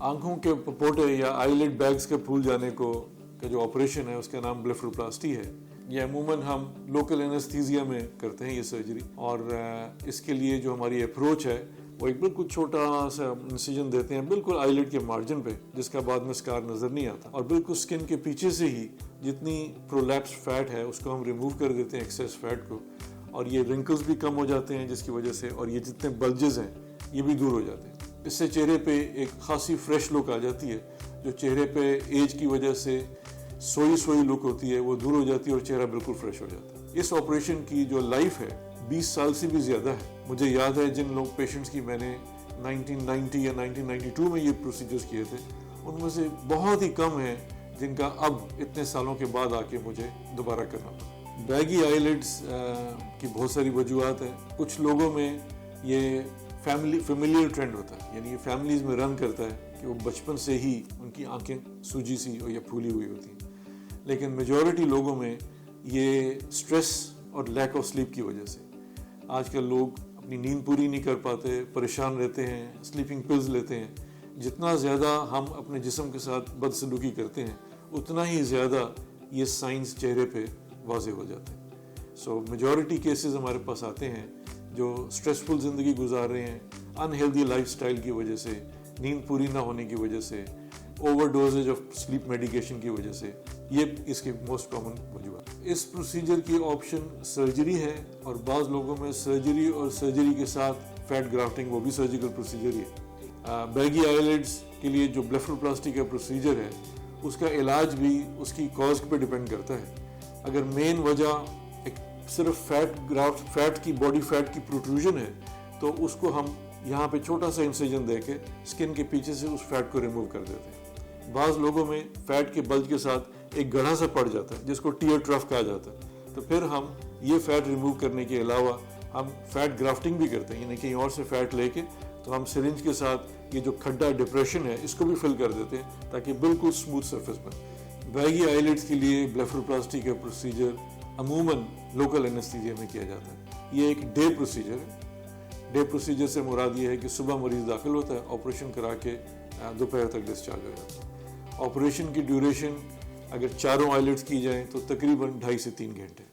آنکھوں کے پپوٹے یا آئیلٹ بیگز کے پھول جانے کا جو آپریشن ہے اس کا نام بلیفروپلاسٹی ہے. یہ عموماً ہم لوکل اینستھیزیا میں کرتے ہیں یہ سرجری, اور اس کے لیے جو ہماری اپروچ ہے وہ ایک بالکل چھوٹا سا انسیجن دیتے ہیں بالکل آئیلٹ کے مارجن پہ, جس کا بعد میں سکار نظر نہیں آتا, اور بالکل سکن کے پیچھے سے ہی جتنی پرولیپس فیٹ ہے اس کو ہم ریموو کر دیتے ہیں, ایکسیس فیٹ کو, اور یہ رنکلز بھی کم ہو جاتے ہیں جس کی وجہ سے, اور یہ جتنے بلجز ہیں یہ بھی دور ہو جاتے ہیں. اس سے چہرے پہ ایک خاصی فریش لک آ جاتی ہے, جو چہرے پہ ایج کی وجہ سے سوئی لک ہوتی ہے وہ دور ہو جاتی ہے اور چہرہ بالکل فریش ہو جاتا ہے. اس آپریشن کی جو لائف ہے 20 سال سے بھی زیادہ ہے. مجھے یاد ہے جن لوگ پیشنٹس کی میں نے 1990 یا 1992 میں یہ پروسیجرز کیے تھے, ان میں سے بہت ہی کم ہیں جن کا اب اتنے سالوں کے بعد آ کے مجھے دوبارہ کرنا پڑا. بیگی آئیلٹس کی بہت ساری وجوہات ہیں. کچھ لوگوں میں یہ فیملیئر ٹرینڈ ہوتا ہے, یعنی یہ فیملیز میں رن کرتا ہے کہ وہ بچپن سے ہی ان کی آنکھیں سوجی سی یا پھولی ہوئی ہوتی ہیں. لیکن میجورٹی لوگوں میں یہ سٹریس اور لیک آف سلیپ کی وجہ سے, آج کل لوگ اپنی نیند پوری نہیں کر پاتے, پریشان رہتے ہیں, سلیپنگ پلز لیتے ہیں. جتنا زیادہ ہم اپنے جسم کے ساتھ بدسلوکی کرتے ہیں اتنا ہی زیادہ یہ سائنس چہرے پہ واضح ہو جاتے ہیں. سو میجورٹی کیسز ہمارے پاس آتے ہیں جو سٹریسفل زندگی گزار رہے ہیں, انہیلدی لائف سٹائل کی وجہ سے, نیند پوری نہ ہونے کی وجہ سے, over dosage of sleep medication کی وجہ سے. یہ اس کی موسٹ کامن وجوہات. اس پروسیجر کی آپشن سرجری ہے, اور بعض لوگوں میں سرجری اور سرجری کے ساتھ فیٹ گرافٹنگ وہ بھی سرجیکل پروسیجر ہی ہے. بیگی آئیلٹس کے لیے جو بلیفروپلاسٹی کا پروسیجر ہے اس کا علاج بھی اس کی کاز پہ ڈیپینڈ کرتا ہے. اگر مین وجہ صرف فیٹ کی باڈی فیٹ کی پروٹروژن ہے تو اس کو ہم یہاں پہ چھوٹا سا انسیجن دے کے سکن کے پیچھے سے اس فیٹ کو ریموو کر دیتے ہیں. بعض لوگوں میں فیٹ کے بلج کے ساتھ ایک گڑھا سا پڑ جاتا ہے جس کو ٹیئر ٹرف کہا جاتا ہے, تو پھر ہم یہ فیٹ ریموو کرنے کے علاوہ ہم فیٹ گرافٹنگ بھی کرتے ہیں, یعنی کہیں اور سے فیٹ لے کے تو ہم سرنج کے ساتھ یہ جو کھڈا ڈپریشن ہے اس کو بھی فل کر دیتے ہیں تاکہ بالکل اسموتھ سرفیس بنے. بیگی آئیلٹس کے لیے بلیفروپلاسٹی کا پروسیجر عموماً لوکل اینستھیزیا میں کیا جاتا ہے. یہ ایک ڈے پروسیجر ہے. ڈے پروسیجر سے مراد یہ ہے کہ صبح مریض داخل ہوتا ہے, آپریشن کرا کے دوپہر تک ڈسچارج ہو جاتا ہے. آپریشن کی ڈیوریشن اگر چاروں آئیلٹس کی جائیں تو تقریباً 2.5 سے 3 گھنٹے.